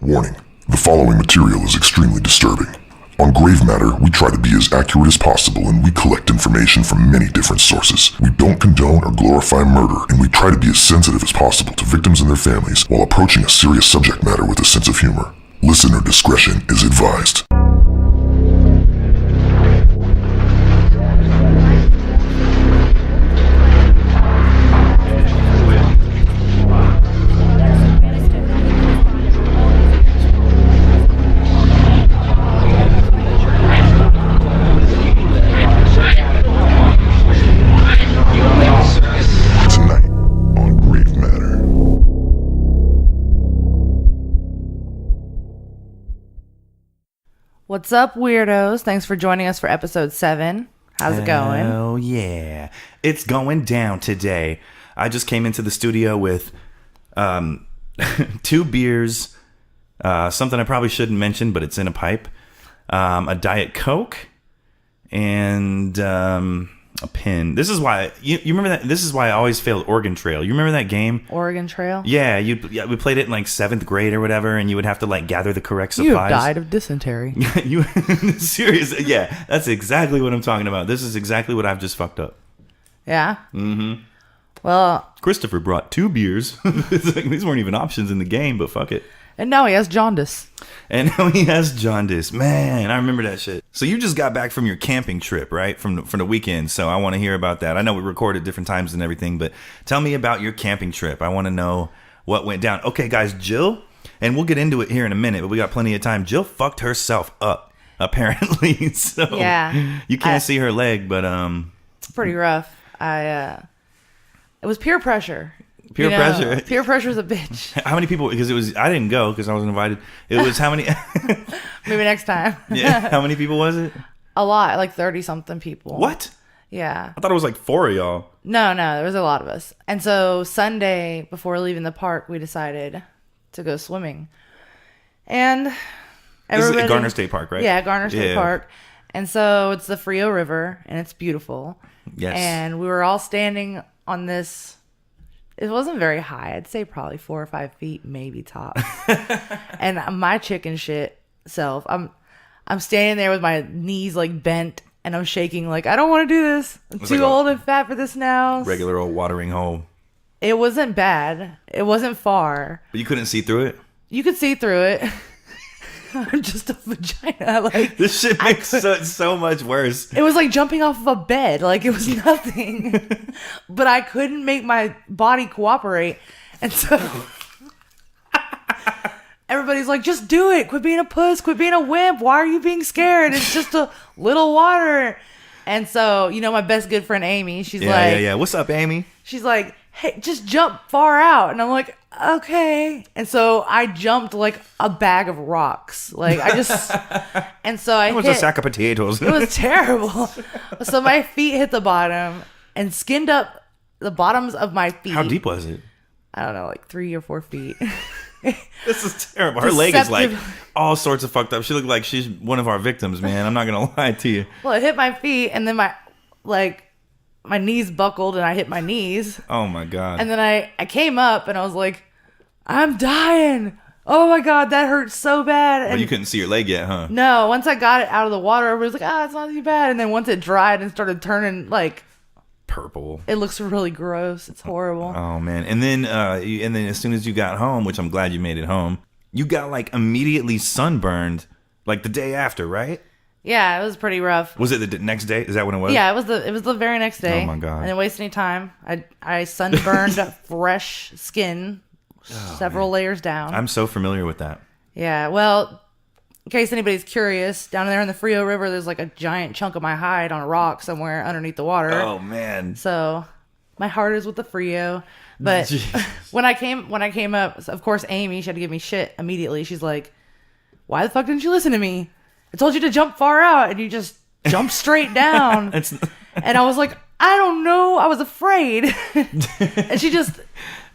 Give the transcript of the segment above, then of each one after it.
Warning, the following material is extremely disturbing. On Grave Matter, we try to be as accurate as possible and we collect information from many different sources. We don't condone or glorify murder, and we try to be as sensitive as possible to victims and their families while approaching a serious subject matter with a sense of humor. Listener discretion is advised. What's up, weirdos? Thanks for joining us for episode 7. How's it going? Oh, yeah. It's going down today. I just came into the studio with 2 beers, something I probably shouldn't mention, but it's in a pipe, a Diet Coke, and a pin. This is why you remember that. This is why I always failed Oregon Trail. You remember that game? Oregon Trail? Yeah, we played it in like 7th grade or whatever, and you would have to like gather the correct supplies. You have died of dysentery. You serious? Yeah, that's exactly what I'm talking about. This is exactly what I've just fucked up. Yeah. Mm-hmm. Well, Christopher brought 2 beers. These weren't even options in the game, but fuck it. And now he has jaundice. Man, I remember that shit. So you just got back from your camping trip, right? From the weekend. So I want to hear about that. I know we recorded different times and everything, but tell me about your camping trip. I want to know what went down. Okay, guys, Jill, and we'll get into it here in a minute, but we got plenty of time. Jill fucked herself up, apparently. So yeah, you can't see her leg, but it's pretty rough. It was peer pressure. Peer pressure. Peer pressure is a bitch. How many people? Because I didn't go because I wasn't invited. It was how many? Maybe next time. Yeah. How many people was it? A lot, like 30 something people. What? Yeah. I thought it was like 4 of y'all. No, there was a lot of us. And so Sunday before leaving the park, we decided to go swimming. And this is at Garner State Park, right? Yeah, Garner State Park. And so it's the Frio River, and it's beautiful. Yes. And we were all standing on this. It wasn't very high. I'd say probably 4 or 5 feet, maybe top. And my chicken shit self, I'm standing there with my knees like bent, and I'm shaking like, I don't want to do this. I'm too old and fat for this now. Regular old watering hole. It wasn't bad. It wasn't far. But you couldn't see through it? You could see through it. I'm just a vagina. Like, this shit makes so much worse. It was like jumping off of a bed. Like, it was nothing. But I couldn't make my body cooperate. And so everybody's like, just do it. Quit being a puss. Quit being a wimp. Why are you being scared? It's just a little water. And so, my best good friend, Amy, she's like... Yeah. What's up, Amy? She's like, hey, just jump far out. And I'm like, okay. And so I jumped like a bag of rocks. Like and so it was a sack of potatoes. It was terrible. So my feet hit the bottom and skinned up the bottoms of my feet. How deep was it? I don't know, like 3 or 4 feet. This is terrible. Her leg is like all sorts of fucked up. She looked like she's one of our victims, man. I'm not going to lie to you. Well, it hit my feet, and then my knees buckled and I hit my knees. Oh my God. And then I came up and I was like, I'm dying. Oh my God, that hurts so bad. And you couldn't see your leg yet, huh? No, once I got it out of the water, everybody was like, it's not too bad. And then once it dried and started turning like purple, it looks really gross. It's horrible. Oh man. And then as soon as you got home, which I'm glad you made it home, you got like immediately sunburned like the day after, right? Yeah, it was pretty rough. Was it the next day? Is that when it was? Yeah, it was the very next day. Oh my God. I didn't waste any time. I sunburned fresh skin, several layers down. I'm so familiar with that. Yeah, well, in case anybody's curious, down there in the Frio River, there's like a giant chunk of my hide on a rock somewhere underneath the water. Oh man. So my heart is with the Frio. But when I came up, of course, Amy, she had to give me shit immediately. She's like, why the fuck didn't you listen to me? I told you to jump far out, and you just jumped straight down. And I was like, I don't know. I was afraid. And she just...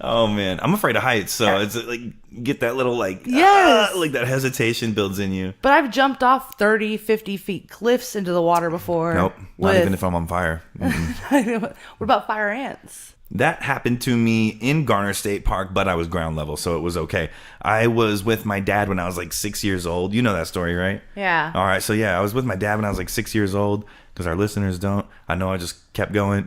Oh, man. I'm afraid of heights, so it's like... get that little like, Yes. like that hesitation builds in you. But I've jumped off 30, 50 feet cliffs into the water before. Nope. Not even if I'm on fire. What about fire ants? That happened to me in Garner State Park, but I was ground level, so it was okay. I was with my dad when I was like 6 years old. You know that story, right? Yeah. All right, so yeah, I was with my dad when I was like 6 years old, because our listeners don't. I know I just kept going.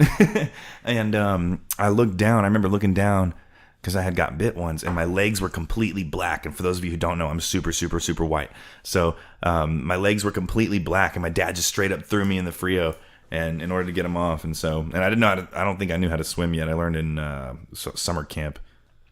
And I looked down. I remember looking down because I had got bit once, and my legs were completely black. And for those of you who don't know, I'm super, super, super white. So my legs were completely black, and my dad just straight up threw me in the Frio. And in order to get them off, and I didn't know how to, I don't think I knew how to swim yet. I learned in summer camp.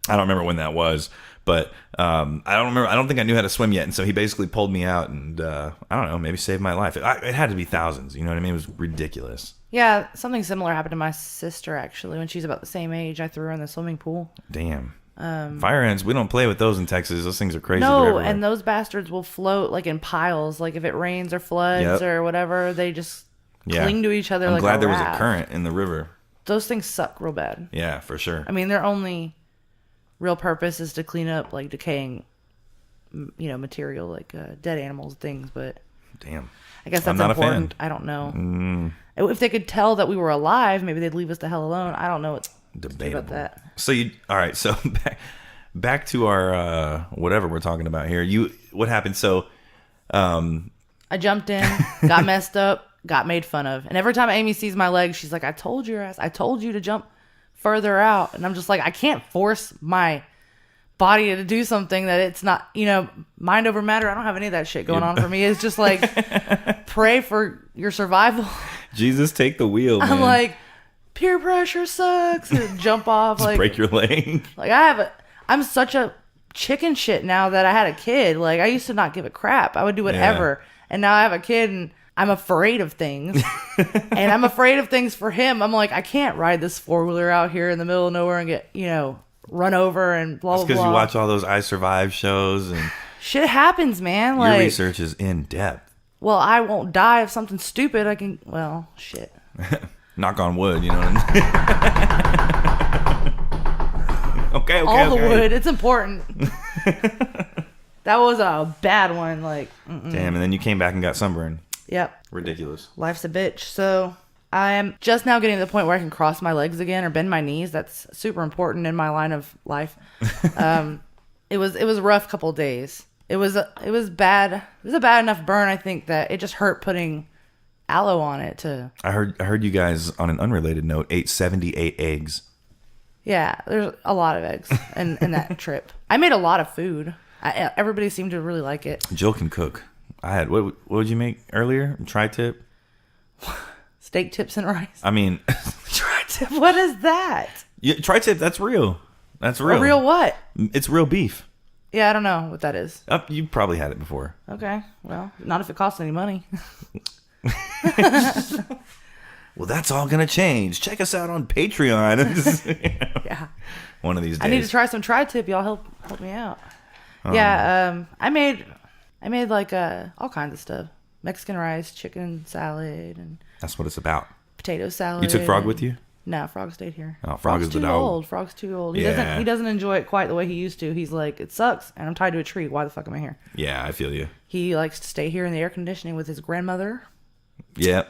I don't remember when that was, but I don't think I knew how to swim yet. And so he basically pulled me out, and I don't know, maybe saved my life. It had to be thousands. You know what I mean? It was ridiculous. Yeah, something similar happened to my sister actually when she's about the same age. I threw her in the swimming pool. Damn. Fire ants, we don't play with those in Texas. Those things are crazy. No, and those bastards will float like in piles. Like if it rains or floods or whatever, they just cling to each other. I'm like glad a there was raft. a current in the river. Those things suck real bad. Yeah, for sure. I mean, their only real purpose is to clean up like decaying, material like dead animals, things. But damn, I guess that's I'm not important. A fan. I don't know. If they could tell that we were alive, maybe they'd leave us the hell alone. I don't know what's debatable about that. So all right. So back to our whatever we're talking about here. What happened? So I jumped in, got messed up, got made fun of. And every time Amy sees my legs, she's like, I told your ass, I told you to jump further out. And I'm just like, I can't force my body to do something that it's not, mind over matter. I don't have any of that shit going on for me. It's just like, pray for your survival. Jesus, take the wheel, man. I'm like, peer pressure sucks. And jump off. Just like break your leg. Like I'm such a chicken shit now that I had a kid. Like I used to not give a crap. I would do whatever. Yeah. And now I have a kid and I'm afraid of things. And I'm afraid of things for him. I'm like, I can't ride this 4-wheeler out here in the middle of nowhere and get, run over and blah, blah, blah. It's because you watch all those I Survive shows and shit happens, man. Your research is in depth. Well, I won't die of something stupid. I can, shit. Knock on wood, you know what I mean? Okay. All the wood. It's important. That was a bad one. Like, damn, and then you came back and got sunburned. Yep. Ridiculous. Life's a bitch. So I am just now getting to the point where I can cross my legs again or bend my knees. That's super important in my line of life. It was a rough couple of days. It was bad. It was a bad enough burn, I think, that it just hurt putting aloe on it to. I heard you guys, on an unrelated note, ate 78 eggs. Yeah, there's a lot of eggs in that trip. I made a lot of food. Everybody seemed to really like it. Jill can cook. I had what did you make earlier? Tri-tip? Steak tips and rice. I mean, tri-tip. What is that? Yeah, tri-tip. That's real. That's real. A real what? It's real beef. Yeah, I don't know what that is. You probably had it before. Okay, well, not if it costs any money. Well, that's all gonna change. Check us out on Patreon. Yeah. One of these days. I need to try some tri-tip. Y'all help me out. Yeah, I made like all kinds of stuff. Mexican rice, chicken salad, and that's what it's about. Potato salad. You took Frog with you? No, Frog stayed here. Oh, Frog is the dog. Frog's too old. Yeah. He doesn't enjoy it quite the way he used to. He's like, it sucks, and I'm tied to a tree. Why the fuck am I here? Yeah, I feel you. He likes to stay here in the air conditioning with his grandmother. Yep.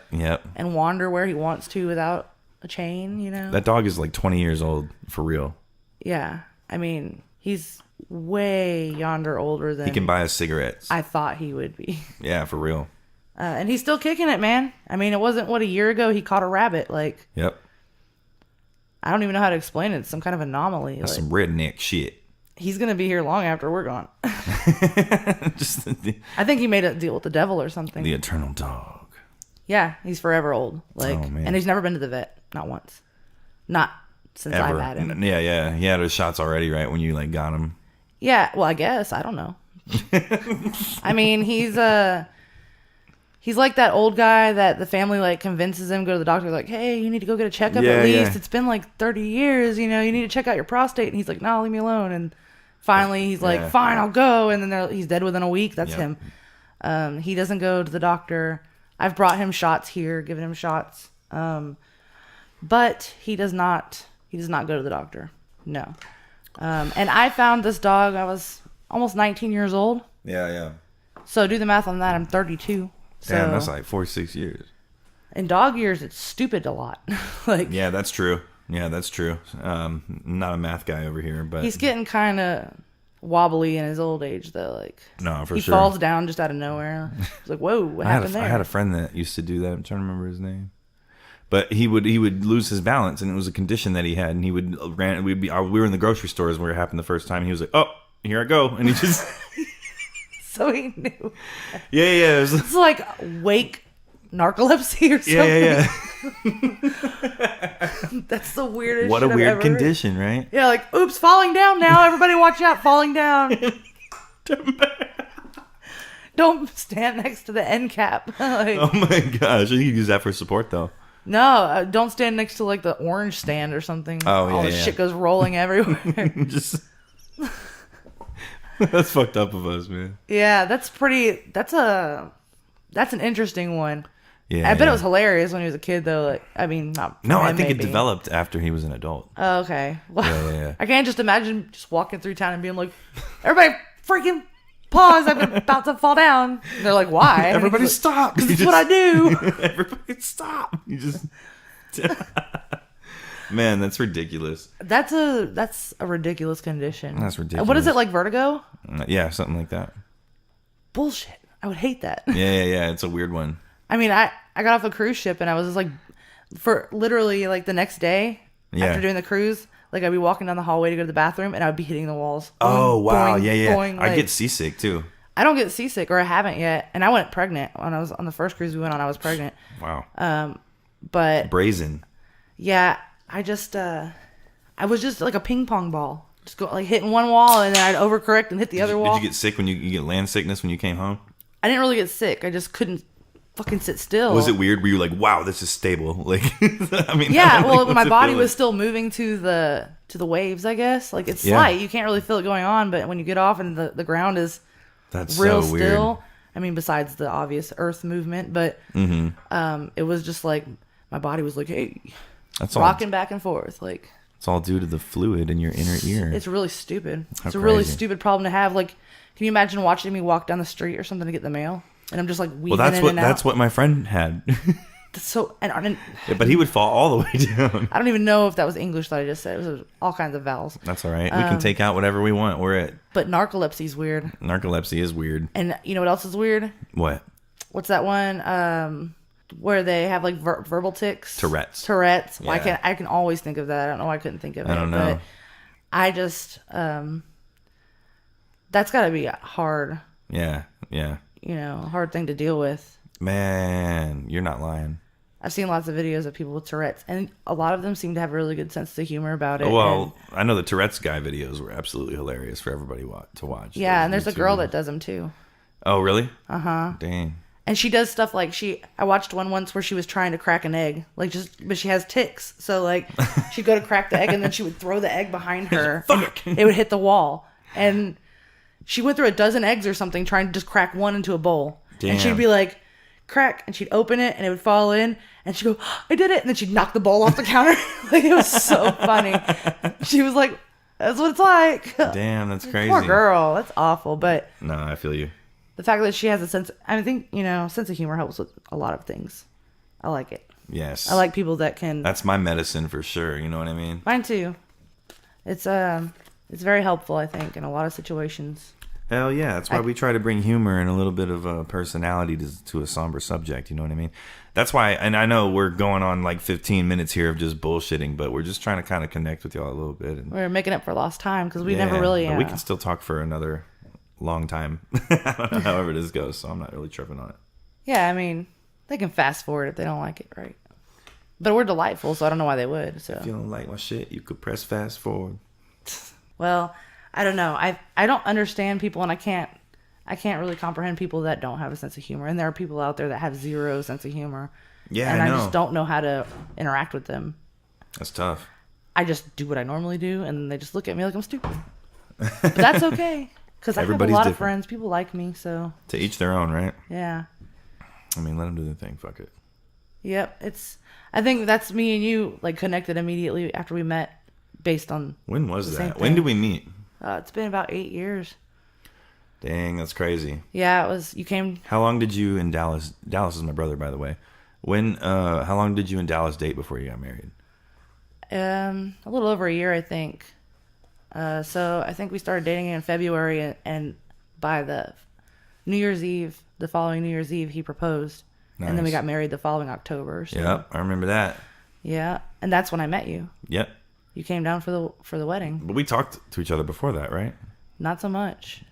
And wander where he wants to without a chain, That dog is like 20 years old, for real. Yeah. I mean, he's way yonder older than he can buy us cigarettes. I thought he would be. Yeah, for real. And he's still kicking it, man. I mean, it wasn't, a year ago he caught a rabbit. Like, yep. I don't even know how to explain it. It's some kind of anomaly. That's some redneck shit. He's going to be here long after we're gone. I think he made a deal with the devil or something. The eternal dog. Yeah, he's forever old. Like, oh, man. And he's never been to the vet. Not once. Not since Ever. I've had him. Yeah. He had his shots already, right? When you got him. Yeah, well, I guess. I don't know. I mean, he's like that old guy that the family convinces him to go to the doctor. Like, hey, you need to go get a checkup at least. Yeah. It's been 30 years. You need to check out your prostate. And he's like, no, leave me alone. And finally, he's like, fine, I'll go. And then he's dead within a week. That's him. He doesn't go to the doctor. I've brought him shots here, given him shots. But he does not go to the doctor. No. And I found this dog. I was almost 19 years old. Yeah. So do the math on that. I'm 32. Damn, So that's like 4-6 years. in dog years, it's stupid a lot. Like, Yeah, that's true. Not a math guy over here, but he's getting kind of wobbly in his old age, though. Like, no, for he sure. falls down just out of nowhere. It's like, whoa, what happened there? I had a friend that used to do that. I'm trying to remember his name. But he would lose his balance, and it was a condition that he had. And he would we were in the grocery stores where it happened the first time. And he was like, "Oh, here I go," and he just So he knew. yeah. It was, It's like wake narcolepsy or something. yeah. That's the weirdest. What a shit I've weird ever heard. condition, right? Yeah, like, oops, falling down now. Everybody watch out, falling down. Don't stand next to the end cap. Like, Oh my gosh, you use that for support though. no, don't stand next to like the orange stand or something. Oh, All yeah, the yeah. shit goes rolling everywhere. Just that's fucked up of us, man. Yeah, that's an interesting one. Yeah, I bet yeah. it was hilarious when he was a kid, though. Like, I mean, not No, for I him, think it maybe. developed after he was an adult. Oh, okay. Well, Yeah. I can't just imagine just walking through town and being like, "Everybody, freaking pause! I'm about to fall down." And they're like, "Why?" Everybody He's like, stop! "'Cause it's what I do." Everybody stop! You just man, that's ridiculous. That's a ridiculous condition. That's ridiculous. What is it, like vertigo? Yeah, something like that. Bullshit. I would hate that. Yeah. It's a weird one. I mean, I got off a cruise ship and I was just like, for literally like the next day Yeah. after doing the cruise, like I'd be walking down the hallway to go to the bathroom and I would be hitting the walls. Oh wow, Boing, yeah. boing, I like- get seasick too. I don't get seasick, or I haven't yet. And I went pregnant when I was on the first cruise we went on. I was pregnant. Wow. But Brazen. yeah, I was just like a ping pong ball. Just go like hitting one wall and then I'd overcorrect and hit the other wall. Did you get sick when you get land sickness when you came home? I didn't really get sick. I just couldn't fucking sit still. Was it weird? Were you like, wow, this is stable? Like, I mean, Yeah, like, well, what's my it body feel was like? still moving to the waves, I guess. Like, it's Yeah. slight. You can't really feel it going on, but when you get off and the ground is That's real so weird. still, I mean, besides the obvious earth movement, but it was just like my body was like, hey, That's all. rocking back and forth. Like, It's all due to the fluid in your inner ear. it's really stupid. How It's a really crazy. stupid problem to have. Like, can you imagine watching me walk down the street or something to get the mail? And I'm just like weaving Well, in and out. that's what my friend had. That's so, and Yeah, but he would fall all the way down. I don't even know if that was English that I just said. It was all kinds of vowels. That's all right. We can take out whatever we want. We're at But narcolepsy's weird. narcolepsy is weird. And you know what else is weird? What? What's that one? Where they have like verbal tics? Tourette's. Well, Yeah. I can always think of that. I don't know why I couldn't think of it. I don't know. But I just that's got to be hard. Yeah. Hard thing to deal with. Man, you're not lying. I've seen lots of videos of people with Tourette's, and a lot of them seem to have a really good sense of humor about it. Well, I know the Tourette's guy videos were absolutely hilarious for everybody to watch. Yeah, and there's a YouTube girl videos. that does them too. Oh, really? Uh-huh. Dang. And she does stuff like I watched one once where she was trying to crack an egg, but she has tics. So like she'd go to crack the egg and then she would throw the egg behind her. Fuck. And it would hit the wall. And she went through a dozen eggs or something trying to just crack one into a bowl. Damn. And she'd be like, crack, and she'd open it and it would fall in and she'd go, I did it. And then she'd knock the bowl off the counter. Like, it was so funny. She was like, that's what it's like. Damn, that's crazy. Poor girl. That's awful. But No, I feel you. the fact that she has a sense, I think, sense of humor helps with a lot of things. I like it. Yes. I like people that can. That's my medicine for sure. You know what I mean? Mine too. It's very helpful, I think, in a lot of situations. Hell yeah. That's why we try to bring humor and a little bit of personality to a somber subject. You know what I mean? That's why, and I know we're going on like 15 minutes here of just bullshitting, but we're just trying to kind of connect with y'all a little bit. And, We're making up for lost time because we yeah, never really. But we can still talk for another long time. I don't know, however this goes, so I'm not really tripping on it. Yeah, I mean, they can fast forward if they don't like it, right? But we're delightful, so I don't know why they would. So. If you don't like my shit, you could press fast forward. Well, I don't know. I don't understand people, and I can't really comprehend people that don't have a sense of humor. And there are people out there that have zero sense of humor. Yeah, and I I know. just don't know how to interact with them. That's tough. I just do what I normally do, and they just look at me like I'm stupid. But that's okay, because I have a Everybody's lot of different. friends. People like me, so To each their own, right? yeah. I mean, let them do their thing. Fuck it. Yep, I think that's me and you like connected immediately after we met based on. When was the same that? When thing. did we meet? It's been about 8 years. Dang, that's crazy. Yeah, it was. You came. How long did you and Dallas? Dallas is my brother, by the way. How long did you and Dallas date before you got married? A little over a year, I think. So I think we started dating in February, and by the following New Year's Eve, he proposed. Nice. And then we got married the following October. So. Yep, I remember that. Yeah, and that's when I met you. Yep. You came down for the wedding. But we talked to each other before that, right? Not so much.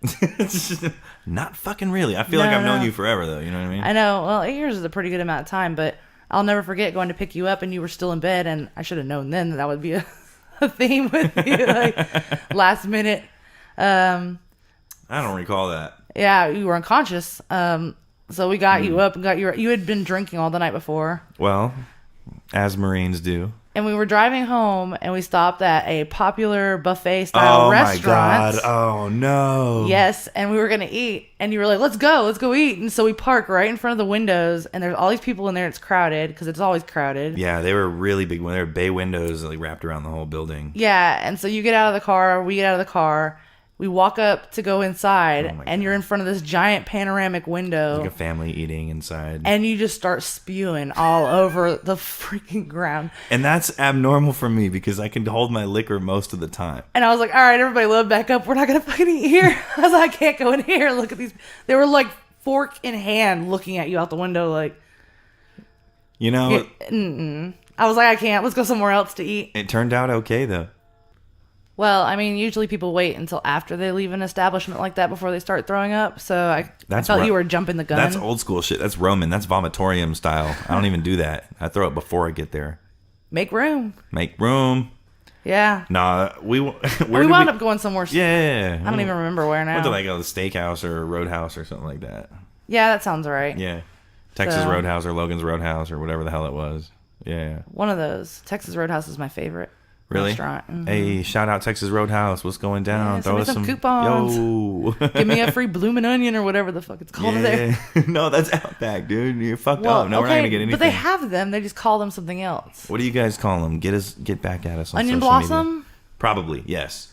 Not fucking really. I feel like I've known you forever, though. You know what I mean? I know. Well, 8 years is a pretty good amount of time, but I'll never forget going to pick you up and you were still in bed, and I should have known then that would be a theme with you, like last minute. I don't recall that. Yeah, you were unconscious. So we got you up and got you had been drinking all the night before. Well, as Marines do. And we were driving home, and we stopped at a popular buffet-style restaurant. Oh, my God. Oh, no. Yes, and we were going to eat, and you were like, let's go eat. And so we park right in front of the windows, and there's all these people in there. It's crowded, because it's always crowded. Yeah, they were really big. They were bay windows like wrapped around the whole building. Yeah, and so you get out of the car, we get out of the car, we walk up to go inside, and you're in front of this giant panoramic window. Like a family eating inside. And you just start spewing all over the freaking ground. And that's abnormal for me because I can hold my liquor most of the time. And I was like, all right, everybody load back up. We're not going to fucking eat here. I was like, I can't go in here. Look at these. They were like fork in hand looking at you out the window like. You know. I was like, I can't. Let's go somewhere else to eat. It turned out okay, though. Well, I mean, usually people wait until after they leave an establishment like that before they start throwing up. So I felt you were jumping the gun. That's old school shit. That's Roman. That's vomitorium style. I don't even do that. I throw it before I get there. Make room. Make room. Yeah. Nah, we wound up going somewhere. Yeah. I don't even remember where now. Went to like a steakhouse or a roadhouse or something like that. Yeah, that sounds right. Yeah. Texas Roadhouse or Logan's Roadhouse or whatever the hell it was. Yeah. One of those. Texas Roadhouse is my favorite. Really? Restaurant. Mm-hmm. Hey, shout out Texas Roadhouse. What's going down? Yeah, Throw us some coupons. Yo. Give me a free bloomin' onion or whatever the fuck it's called there. No, that's Outback, dude. You're fucked up. No, we're not gonna get anything. But they have them. They just call them something else. What do you guys call them? Get back at us on Onion social blossom? media. Probably, yes.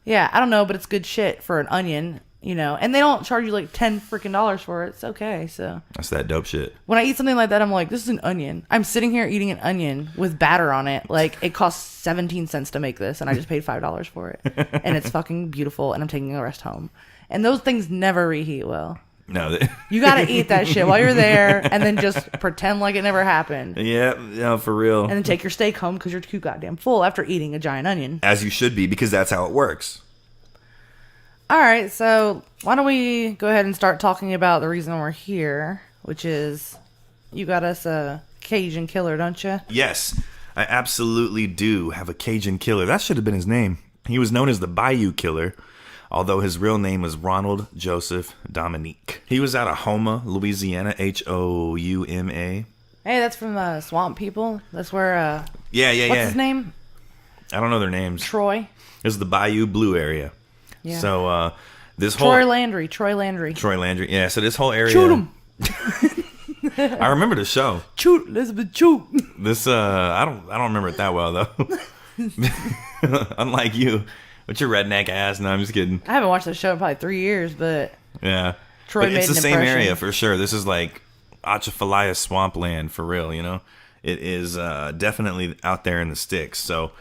Yeah, I don't know, but it's good shit for an onion, you know. And they don't charge you like $10 freaking for it. It's okay. So That's that dope shit. when I eat something like that, I'm like, this is an onion. I'm sitting here eating an onion with batter on it. Like it costs 17 cents to make this, and I just paid $5 for it. And it's fucking beautiful, and I'm taking the rest home. And those things never reheat well. No, You gotta eat that shit while you're there, and then just pretend like it never happened. yeah, for real. And then take your steak home because you're too goddamn full after eating a giant onion. As you should be, because that's how it works. All right, so why don't we go ahead and start talking about the reason we're here, which is you got us a Cajun Killer, don't you? Yes, I absolutely do have a Cajun Killer. That should have been his name. He was known as the Bayou Killer, although his real name was Ronald Joseph Dominique. He was out of Houma, Louisiana, Houma. Hey, that's from the Swamp People. That's where, Yeah. what's his name? I don't know their names. Troy. This is the Bayou Blue area. Yeah. So, this Troy whole... Landry. Troy Landry. Yeah, so this whole area... Shoot him. I remember the show. Shoot, Elizabeth, shoot. This, I don't remember it that well, though. Unlike you. With your redneck ass. No, I'm just kidding. I haven't watched the show in probably 3 years, but... Yeah. Troy but made it's the an same impression. area for sure. This is like Atchafalaya swampland for real, you know? It is definitely out there in the sticks. So,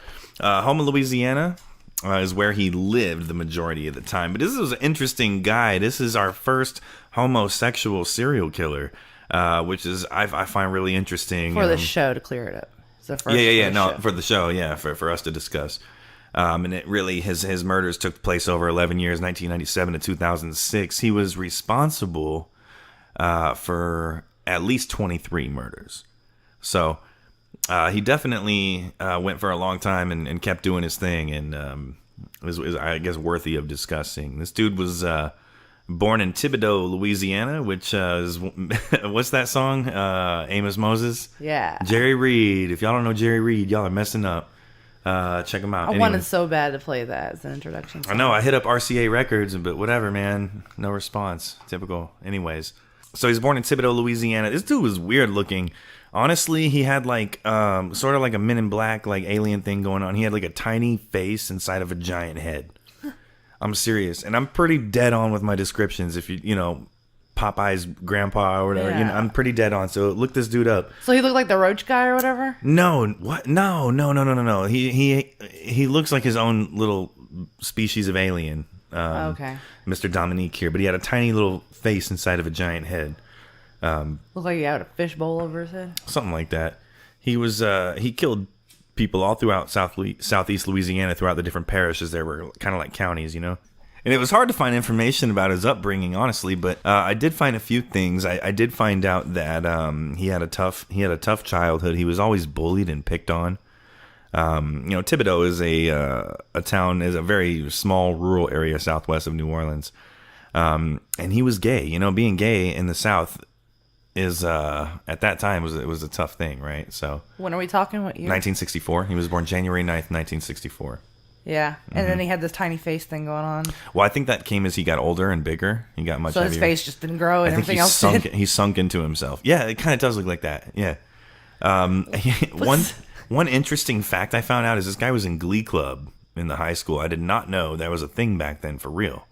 Houma, Louisiana is where he lived the majority of the time. But this is an interesting guy. This is our first homosexual serial killer, which is I find really interesting. For the show, to clear it up. It's the first Yeah. for the No, show. for the show, yeah, for us to discuss. And it really, his murders took place over 11 years, 1997 to 2006. He was responsible for at least 23 murders. So he definitely went for a long time and kept doing his thing, and was, I guess, worthy of discussing. This dude was born in Thibodaux, Louisiana, which is, what's that song? Amos Moses? Yeah. Jerry Reed. If y'all don't know Jerry Reed, y'all are messing up. Check him out. I wanted so bad to play that as an introduction song. I know. I hit up RCA Records, but whatever, man. No response. Typical. Anyways. So he's born in Thibodaux, Louisiana. This dude was weird looking. Honestly, he had like sort of like a Men in Black like alien thing going on. He had like a tiny face inside of a giant head. I'm serious, and I'm pretty dead on with my descriptions. If you know Popeye's grandpa or whatever, Yeah. I'm pretty dead on. So look this dude up. So he looked like the roach guy or whatever? No, what? No. He looks like his own little species of alien. Okay. Mr. Dominique here, but he had a tiny little face inside of a giant head. Looked like he had a fishbowl over his head. Something like that. He killed people all throughout southeast Louisiana, throughout the different parishes. There were kind of like counties, you know. And it was hard to find information about his upbringing, honestly. But I did find a few things. I did find out that he had a tough childhood. He was always bullied and picked on. Thibodaux is a town, is a very small rural area southwest of New Orleans. And he was gay. You know, being gay in the South is at that time was a tough thing, right? So When are we talking? What year? 1964. He was born January 9th, 1964. Yeah. And then he had this tiny face thing going on. Well, I think that came as he got older and bigger. He got much So heavier. his face just didn't grow and I think everything else did. he sunk into himself. Yeah, it kind of does look like that. Yeah. One interesting fact I found out is this guy was in Glee Club in the high school. I did not know that was a thing back then for real.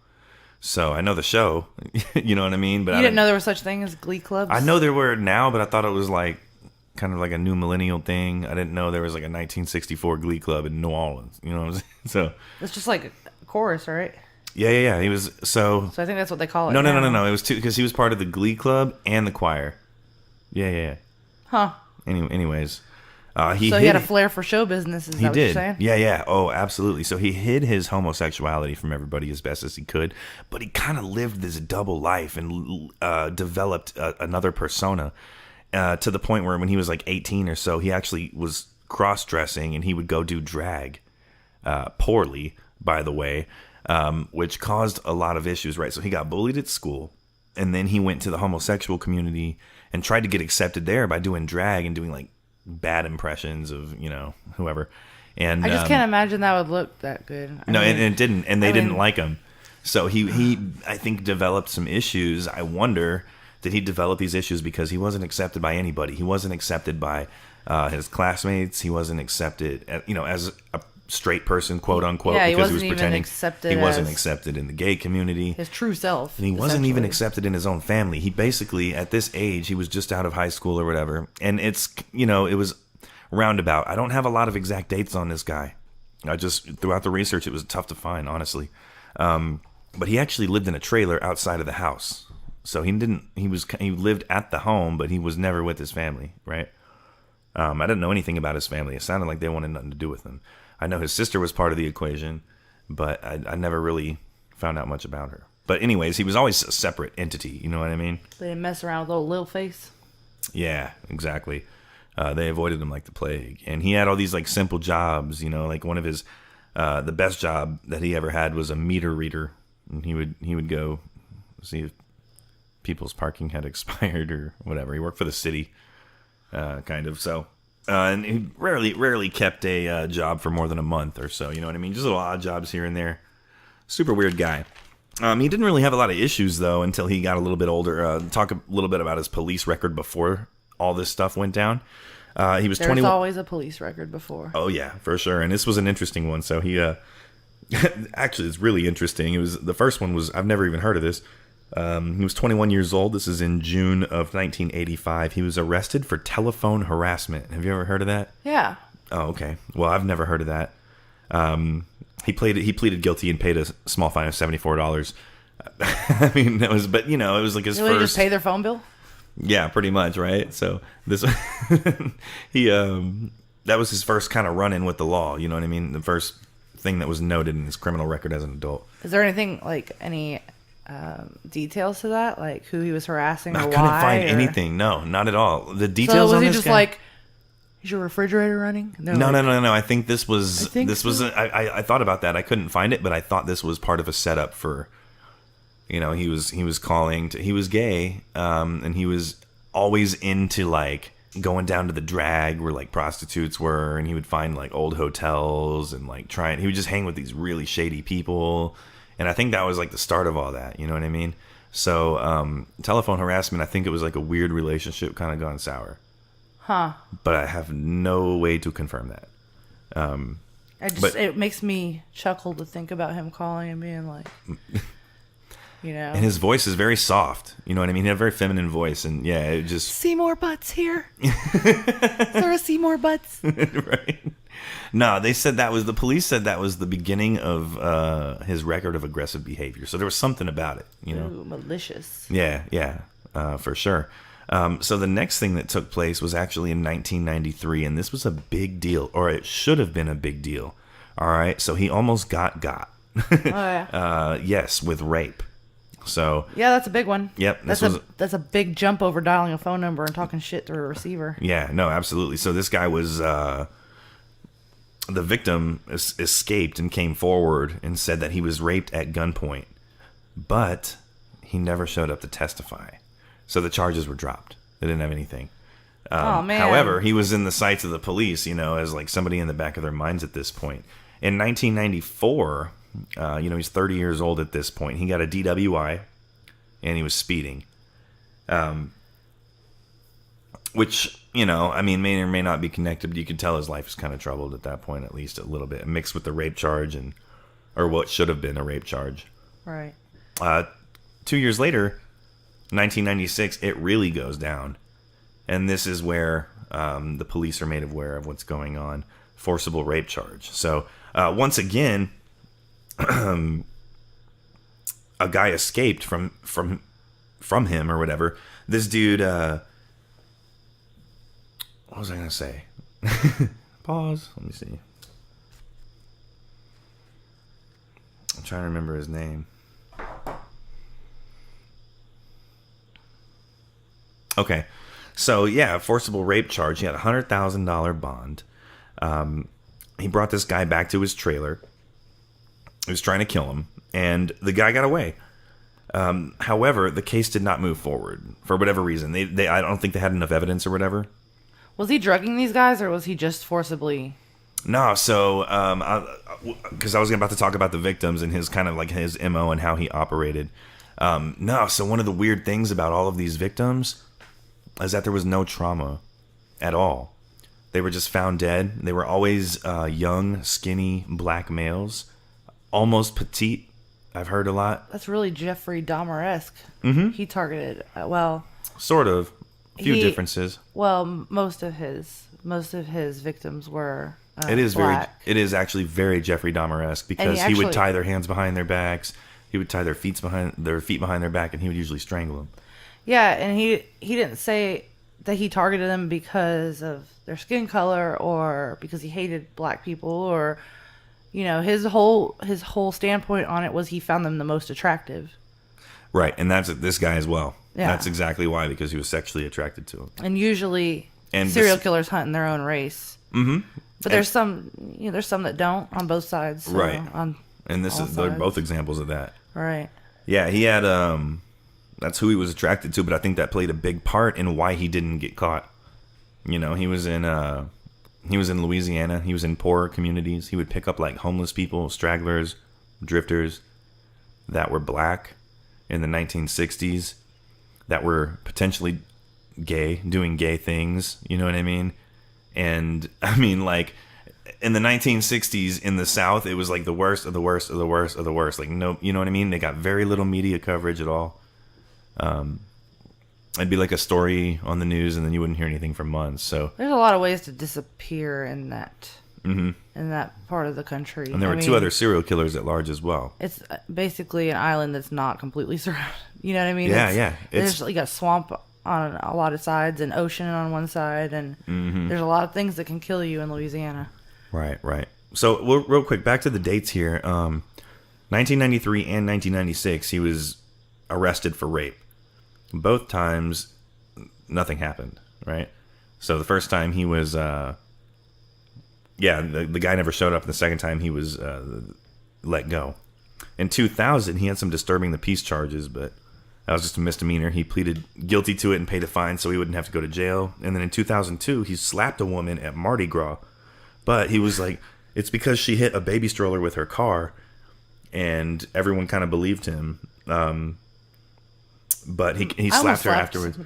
So I know the show, you know what I mean? But You didn't know there was such thing as Glee clubs? I know there were now, but I thought it was like kind of like a new millennial thing. I didn't know there was like a 1964 Glee Club in New Orleans. You know what I'm saying? So It's just like a chorus, right? yeah. He was so. So I think that's what they call it. No. now. It was two because he was part of the Glee Club and the choir. Yeah. Huh. Anyways, So he had a flair for show business, is that what you're saying? Yeah. Oh, absolutely. So he hid his homosexuality from everybody as best as he could, but he kind of lived this double life and developed another persona to the point where when he was like 18 or so, he actually was cross-dressing and he would go do drag poorly, by the way, which caused a lot of issues, right? So he got bullied at school, and then he went to the homosexual community and tried to get accepted there by doing drag and doing like bad impressions of, you know, whoever. And I just can't imagine that would look that good. and it didn't, and they didn't like him. So he I think developed some issues. I wonder, did he develop these issues because he wasn't accepted by anybody? He wasn't accepted by his classmates. He wasn't accepted, as a straight person, quote unquote, Yeah, he because he was wasn't even pretending. accepted He wasn't as accepted in the gay community. his true self. And he wasn't even essentially. accepted in his own family. He basically, at this age, he was just out of high school or whatever. And it's, it was roundabout. I don't have a lot of exact dates on this guy. Throughout the research, it was tough to find, honestly. But he actually lived in a trailer outside of the house. So he lived at the home, but he was never with his family, right? I didn't know anything about his family. It sounded like they wanted nothing to do with him. I know his sister was part of the equation, but I never really found out much about her. But anyways, he was always a separate entity. You know what I mean? They didn't mess around with old Lil Face. Yeah, exactly. They avoided him like the plague. And he had all these like simple jobs, like one of his, the best job that he ever had was a meter reader. And he would go see if people's parking had expired or whatever. He worked for the city, kind of. So, and he rarely kept a job for more than a month or so. You know what I mean? Just little odd jobs here and there. Super weird guy. He didn't really have a lot of issues though until he got a little bit older. Talk a little bit about his police record before all this stuff went down. He was 21. There's always a police record before. Oh yeah, for sure. And this was an interesting one. So he actually, it's really interesting. The first one was, I've never even heard of this. He was 21 years old. This is in June of 1985. He was arrested for telephone harassment. Have you ever heard of that? Yeah. Oh, okay. Well, I've never heard of that. He pleaded guilty and paid a small fine of $74. I mean, it was like his Did first. they just pay their phone bill? Yeah, pretty much, right? So this that was his first kind of run-in with the law. You know what I mean? The first thing that was noted in his criminal record as an adult. Is there anything any details to that, like who he was harassing or why? I couldn't find anything. No, not at all. The So details was on he this just guy. like, is your refrigerator running? No. I think this was. I thought about that. I couldn't find it, but I thought this was part of a setup for. He was calling. He was gay, and he was always into like going down to the drag where like prostitutes were, and he would find like old hotels and like he would just hang with these really shady people, and I think that was like the start of all that. You know what I mean? So telephone harassment. I think it was like a weird relationship kind of gone sour. Huh. But I have no way to confirm that. It makes me chuckle to think about him calling and being like, you know. And his voice is very soft. You know what I mean? He had a very feminine voice. And yeah, it just... Seymour Butts here. Is there a Seymour Butts? Right. No, the police said that was the beginning of his record of aggressive behavior. So there was something about it, you know? Ooh, malicious. Yeah, for sure. So the next thing that took place was actually in 1993, and this was a big deal, or it should have been a big deal. All right, so he almost got. Oh, yeah. Yes, with rape. So yeah, that's a big one. Yep, that's a big jump over dialing a phone number and talking shit through a receiver. Yeah, no, absolutely. So this guy was the victim escaped and came forward and said that he was raped at gunpoint, but he never showed up to testify. So the charges were dropped. They didn't have anything. Oh, man. However, he was in the sights of the police, you know, as like somebody in the back of their minds at this point. In 1994, he's 30 years old at this point. He got a DWI, and he was speeding. Which, you know, I mean, may or may not be connected, but you could tell his life is kind of troubled at that point, at least a little bit, mixed with the rape charge or what should have been a rape charge. Right. 2 years later, 1996, it really goes down. And this is where the police are made aware of what's going on. Forcible rape charge. So, once again, a guy escaped from him or whatever. This dude, what was I going to say? Pause. Let me see. I'm trying to remember his name. Okay, so yeah, forcible rape charge. He had a $100,000 bond. He brought this guy back to his trailer. He was trying to kill him, and the guy got away. However, the case did not move forward for whatever reason. I don't think they had enough evidence or whatever. Was he drugging these guys, or was he just forcibly? No, so because I was about to talk about the victims and his kind of like his MO and how he operated. No, so one of the weird things about all of these victims is that there was no trauma at all. They were just found dead. They were always young, skinny, black males, almost petite. I've heard a lot. That's really Jeffrey Dahmer-esque. Mm-hmm. He targeted, sort of. A few differences. Well, most of his victims were it is black. It is actually very Jeffrey Dahmer-esque because he would tie their hands behind their backs. He would tie their feet behind their back, and he would usually strangle them. Yeah, and he didn't say that he targeted them because of their skin color or because he hated black people or, you know, his whole standpoint on it was he found them the most attractive. Right, and that's this guy as well. Yeah. That's exactly why, because he was sexually attracted to him. And usually serial killers hunt in their own race. Mm-hmm. But there's some that don't on both sides. So right. They're both examples of that. Right. Yeah, he had that's who he was attracted to, but I think that played a big part in why he didn't get caught. You know, he was in Louisiana. He was in poorer communities. He would pick up like homeless people, stragglers, drifters that were black in the 1960s that were potentially gay, doing gay things, you know what I mean? And I mean, like in the 1960s in the South, it was like the worst of the worst of the worst of the worst. Like, no, you know what I mean? They got very little media coverage at all. It'd be like a story on the news, and then you wouldn't hear anything for months. So there's a lot of ways to disappear in that in that part of the country. And there were two other serial killers at large as well. It's basically an island that's not completely surrounded. You know what I mean? Yeah. There's like a swamp on a lot of sides, and ocean on one side, and there's a lot of things that can kill you in Louisiana. Right. So real quick, back to the dates here. 1993 and 1996, he was arrested for rape. Both times, nothing happened, right? So the first time he was, the guy never showed up. And the second time he was let go. In 2000, he had some disturbing the peace charges, but that was just a misdemeanor. He pleaded guilty to it and paid a fine so he wouldn't have to go to jail. And then in 2002, he slapped a woman at Mardi Gras. But he was like, it's because she hit a baby stroller with her car. And everyone kind of believed him. But he slapped her afterwards.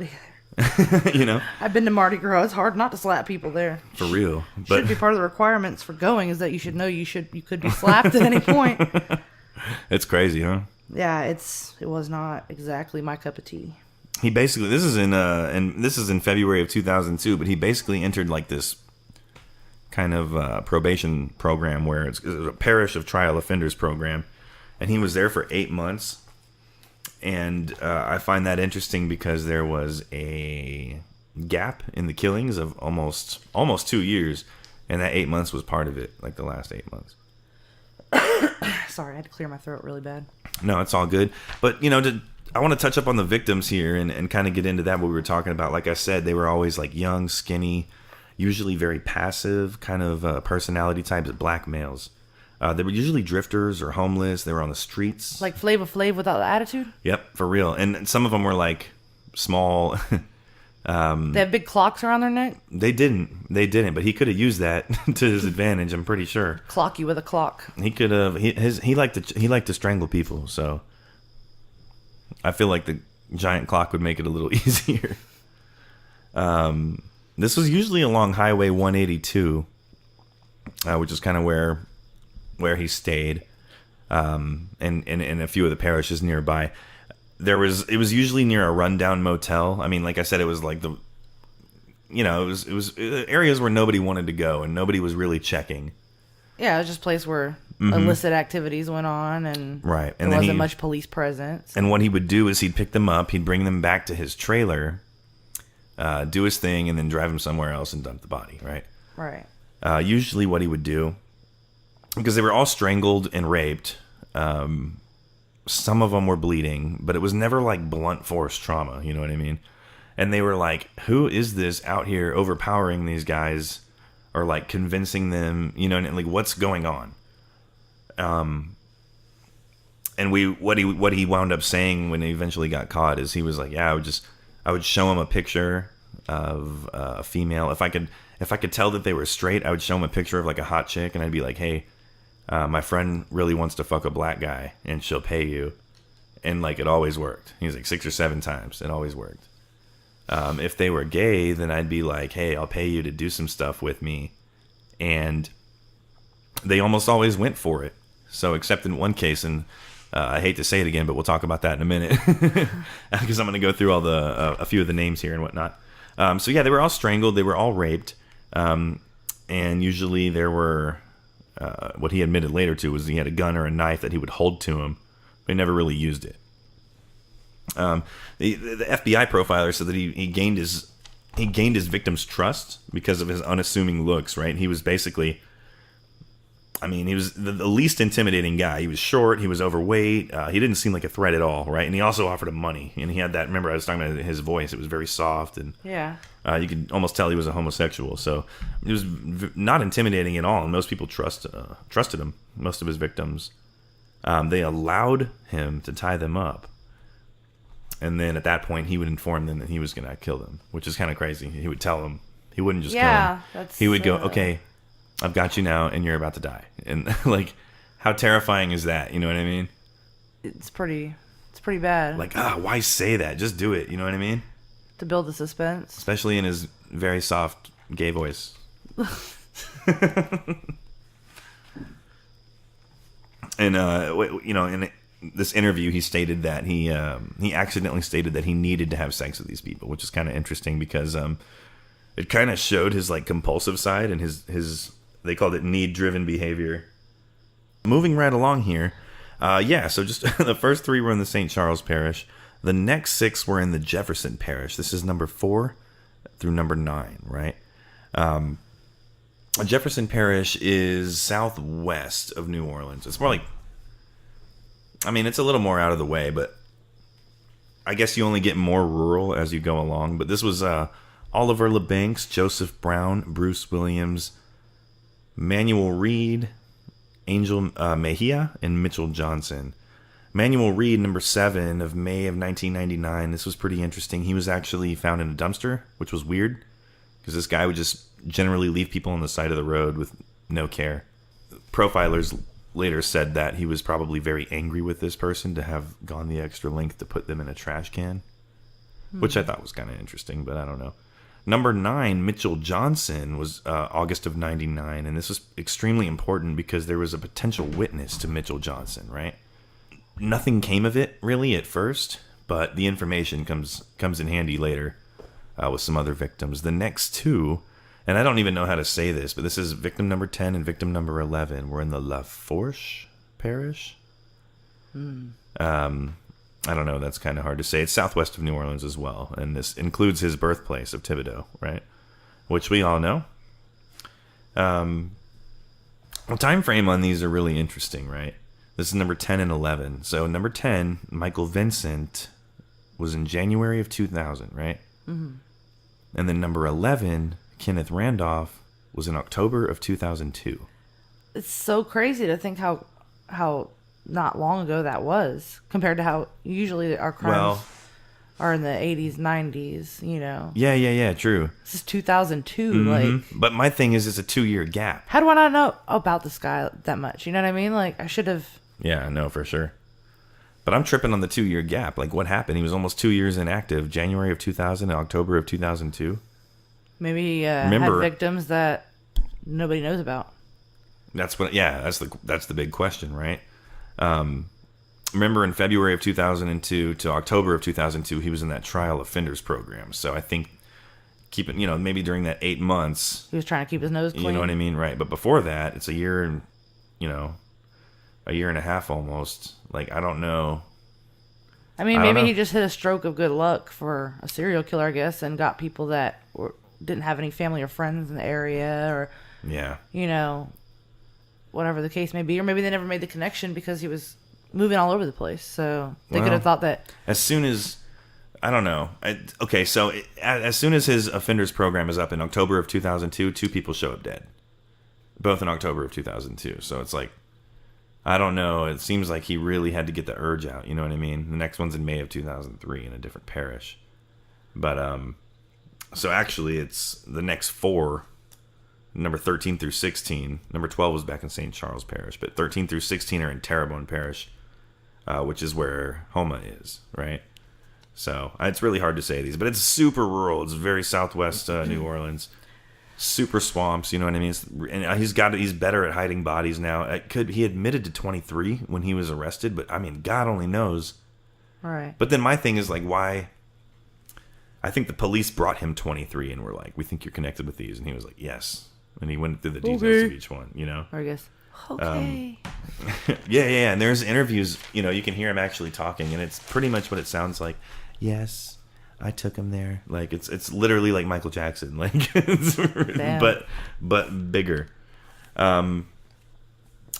You know, I've been to Mardi Gras. It's hard not to slap people there. for real. Should be part of the requirements for going is that you should know you could be slapped at any point. It's crazy, huh? Yeah, it was not exactly my cup of tea. He basically, this is in February of 2002, but he basically entered like this kind of probation program where it's a parish of trial offenders program, and he was there for 8 months. And I find that interesting because there was a gap in the killings of almost 2 years, and that 8 months was part of it, like the last 8 months. Sorry, I had to clear my throat really bad. No, it's all good. But, you know, I want to touch up on the victims here and kind of get into that, what we were talking about. Like I said, they were always like young, skinny, usually very passive, kind of personality types, black males. They were usually drifters or homeless. They were on the streets. Like Flava Flav without the attitude? Yep, for real. And some of them were like small. They have big clocks around their neck? They didn't, but he could have used that to his advantage, I'm pretty sure. Clock you with a clock. He could have. He liked to strangle people, so I feel like the giant clock would make it a little easier. This was usually along Highway 182, which is kind of where he stayed, and a few of the parishes nearby. It was usually near a rundown motel. I mean, like I said, it was like it was areas where nobody wanted to go and nobody was really checking. Yeah, it was just a place where illicit activities went on, and right, and there then wasn't much police presence. And what he would do is he'd pick them up, he'd bring them back to his trailer, do his thing, and then drive them somewhere else and dump the body. Right. Right. Usually, what he would do, because they were all strangled and raped. Some of them were bleeding, but it was never like blunt force trauma. You know what I mean? And they were like, who is this out here overpowering these guys or like convincing them, you know, and like what's going on? And what he wound up saying when he eventually got caught is he was like, yeah, I would show him a picture of a female. If I could tell that they were straight, I would show him a picture of like a hot chick, and I'd be like, hey, my friend really wants to fuck a black guy, and she'll pay you. And like it always worked. He was like 6 or 7 times. It always worked. If they were gay, then I'd be like, hey, I'll pay you to do some stuff with me. And they almost always went for it. So except in one case, and I hate to say it again, but we'll talk about that in a minute. Because I'm going to go through all a few of the names here and whatnot. So yeah, they were all strangled. They were all raped. And usually there were, what he admitted later to was he had a gun or a knife that he would hold to him. But he never really used it. The FBI profiler said that he gained his victim's trust because of his unassuming looks, right? He was basically, I mean, he was the least intimidating guy. He was short, he was overweight, he didn't seem like a threat at all, right? And he also offered him money, and he had that, remember I was talking about his voice, it was very soft, and yeah, you could almost tell he was a homosexual, so it was not intimidating at all, and most people trusted him, most of his victims. They allowed him to tie them up. And then at that point, he would inform them that he was going to kill them, which is kind of crazy. He would tell them. He wouldn't just kill them. He would go, okay, I've got you now, and you're about to die. And like, how terrifying is that? You know what I mean? It's pretty bad. Like, why say that? Just do it. You know what I mean? To build the suspense. Especially in his very soft gay voice. And, you know, in this interview, he stated that he accidentally stated that he needed to have sex with these people, which is kind of interesting because it kind of showed his like compulsive side and his they called it need-driven behavior. Moving right along here, so just the first 3 were in the St. Charles Parish. The next 6 were in the Jefferson Parish. This is number 4 through number 9, right? Jefferson Parish is southwest of New Orleans. It's more like, I mean, it's a little more out of the way, but I guess you only get more rural as you go along. But this was Oliver LeBancs, Joseph Brown, Bruce Williams, Manuel Reed, Angel Mejia, and Mitchell Johnson. Manuel Reed, number 7 of May of 1999. This was pretty interesting. He was actually found in a dumpster, which was weird because this guy would just generally leave people on the side of the road with no care. Profilers later said that he was probably very angry with this person to have gone the extra length to put them in a trash can. which I thought was kind of interesting, but I don't know. Number 9, Mitchell Johnson, was August of 99, and this was extremely important because there was a potential witness to Mitchell Johnson, right? Nothing came of it, really, at first, but the information comes in handy later with some other victims. The next two, and I don't even know how to say this, but this is victim number 10 and victim number 11, were in the La Fourche parish. I don't know. That's kind of hard to say. It's southwest of New Orleans as well, and this includes his birthplace of Thibodaux, right? Which we all know. The time frame on these are really interesting, right? This is number 10 and 11. So number 10, Michael Vincent, was in January of 2000, right? Mm-hmm. And then number 11, Kenneth Randolph, was in October of 2002. It's so crazy to think how not long ago that was compared to how usually our crimes are in the 80s, 90s, you know. Yeah, true. This is 2002, Like. But my thing is, it's a 2-year gap. How do I not know about this guy that much? You know what I mean? Like, I should have. Yeah, I know for sure. But I'm tripping on the 2-year gap. Like, what happened? He was almost 2 years inactive. January of 2000 and October of 2002. Maybe he had victims that nobody knows about. That's what. Yeah, that's the big question, right? Remember, in February of 2002 to October of 2002, he was in that trial offenders program. So I think maybe during that 8 months, he was trying to keep his nose clean. You know what I mean, right? But before that, it's a year and a year and a half almost. Like, I don't know. I mean, maybe he just hit a stroke of good luck for a serial killer, I guess, and got people that didn't have any family or friends in the area, or whatever the case may be, or maybe they never made the connection because he was moving all over the place. So they could have thought that as soon as, I don't know. As soon as his offenders program is up in October of 2002, 2 people show up dead, both in October of 2002. So it's like, I don't know. It seems like he really had to get the urge out. You know what I mean? The next one's in May of 2003 in a different parish. But so actually, it's the next 4. Number 13 through 16. Number 12 was back in St. Charles Parish, but 13 through 16 are in Terrebonne Parish, which is where Homa is, right? So it's really hard to say these, but it's super rural. It's very southwest New Orleans, super swamps. You know what I mean? And he's better at hiding bodies now. He admitted to 23 when he was arrested, but I mean, God only knows. Right. But then my thing is like, why? I think the police brought him 23 and were like, "We think you're connected with these," and he was like, "Yes." And he went through the details of each one, Or I guess, okay. Yeah. And there's interviews, you can hear him actually talking, and it's pretty much what it sounds like. Yes, I took him there. Like, it's literally like Michael Jackson, like, but bigger. I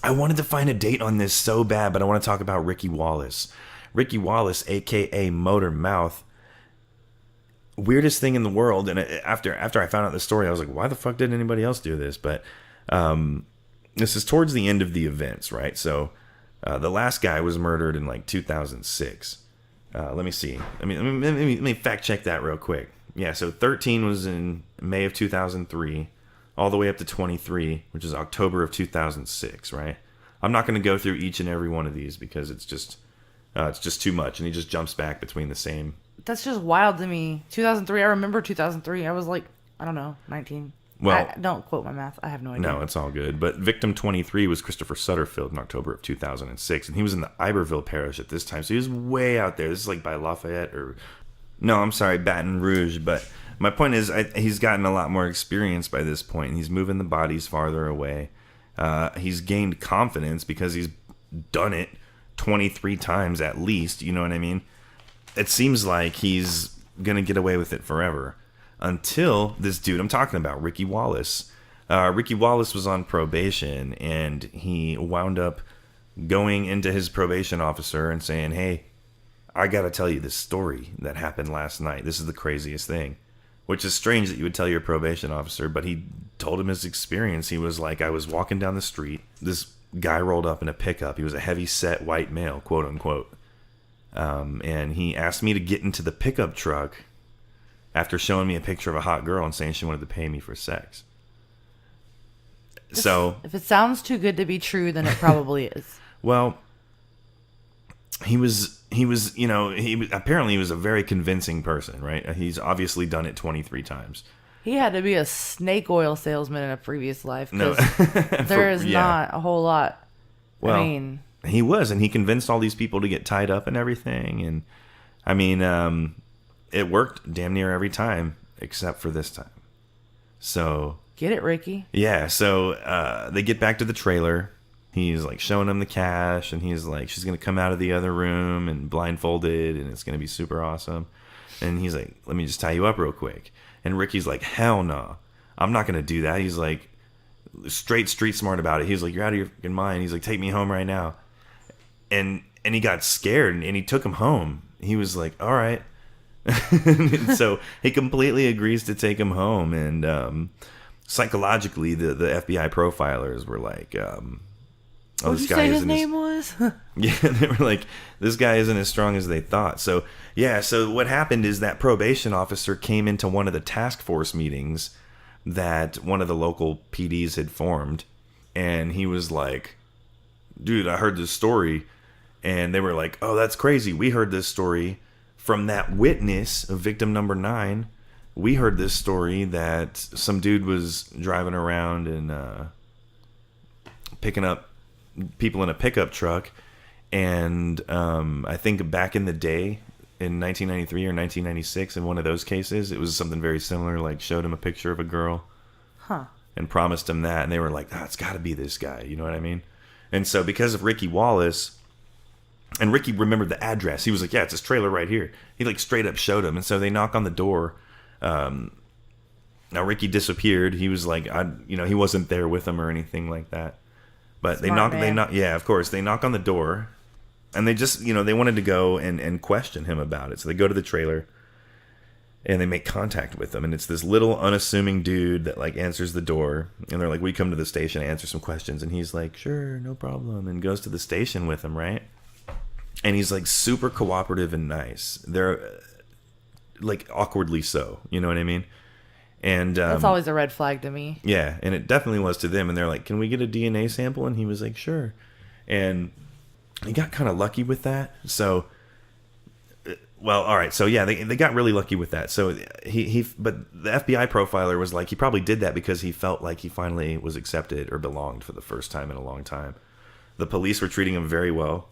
wanted to find a date on this so bad, but I want to talk about Ricky Wallace. Ricky Wallace, a.k.a. Motor Mouth. Weirdest thing in the world, and after I found out the story, I was like, why the fuck didn't anybody else do this? But this is towards the end of the events, right? So the last guy was murdered in like 2006. Let me see. Let me fact check that real quick. Yeah, so 13 was in May of 2003, all the way up to 23, which is October of 2006, right? I'm not going to go through each and every one of these because it's just too much, and he just jumps back between the same. That's just wild to me. 2003, I remember 2003. I was like, I don't know, 19. Well, don't quote my math. I have no idea. No, it's all good. But victim 23 was Christopher Sutterfield in October of 2006, and he was in the Iberville parish at this time, so he was way out there. This is like by Lafayette Baton Rouge. But my point is, he's gotten a lot more experience by this point, and he's moving the bodies farther away. He's gained confidence because he's done it 23 times at least. You know what I mean? It seems like he's going to get away with it forever until this dude I'm talking about, Ricky Wallace. Ricky Wallace was on probation, and he wound up going into his probation officer and saying, hey, I got to tell you this story that happened last night. This is the craziest thing, which is strange that you would tell your probation officer, but he told him his experience. He was like, I was walking down the street. This guy rolled up in a pickup. He was a heavy-set white male, quote unquote. And he asked me to get into the pickup truck after showing me a picture of a hot girl and saying she wanted to pay me for sex. So, if it sounds too good to be true, then it probably is. Well, apparently he was a very convincing person, right? He's obviously done it 23 times. He had to be a snake oil salesman in a previous life. No, there is not a whole lot. Well, I mean, he was, and he convinced all these people to get tied up and everything. And I mean, it worked damn near every time except for this time. So get it, Ricky. Yeah. So they get back to the trailer. He's like showing them the cash, and he's like, she's gonna come out of the other room and blindfolded, and it's gonna be super awesome. And he's like, let me just tie you up real quick. And Ricky's like, hell no, I'm not gonna do that. He's like, straight street smart about it. He's like, you're out of your fucking mind. He's like, take me home right now. And he got scared, and he took him home. He was like, all right. So he completely agrees to take him home. And psychologically, the FBI profilers were like, what did you say his name was? Yeah, they were like, this guy isn't as strong as they thought. So yeah, so what happened is that probation officer came into one of the task force meetings that one of the local PDs had formed, and he was like, dude, I heard this story. And they were like, oh, that's crazy. We heard this story from that witness of victim number 9. We heard this story that some dude was driving around and picking up people in a pickup truck. And I think back in the day, in 1993 or 1996, in one of those cases, it was something very similar, like showed him a picture of a girl and promised him that. And they were like, it's got to be this guy. You know what I mean? And so because of Ricky Wallace, and Ricky remembered the address, he was like, yeah, it's this trailer right here. He like straight up showed him. And so they knock on the door. Now Ricky disappeared. He was like, he wasn't there with them or anything like that. But they knock, yeah, of course. They knock on the door, and they just, they wanted to go and question him about it. So they go to the trailer, and they make contact with him. And it's this little unassuming dude that like answers the door. And they're like, we come to the station to answer some questions. And he's like, sure, no problem. And goes to the station with them, right? And he's like super cooperative and nice. They're like awkwardly so, you know what I mean? And that's always a red flag to me. Yeah, and it definitely was to them. And they're like, can we get a DNA sample? And he was like, sure. And he got kind of lucky with that. So, well, all right. So yeah, they got really lucky with that. So but the FBI profiler was like, he probably did that because he felt like he finally was accepted or belonged for the first time in a long time. The police were treating him very well.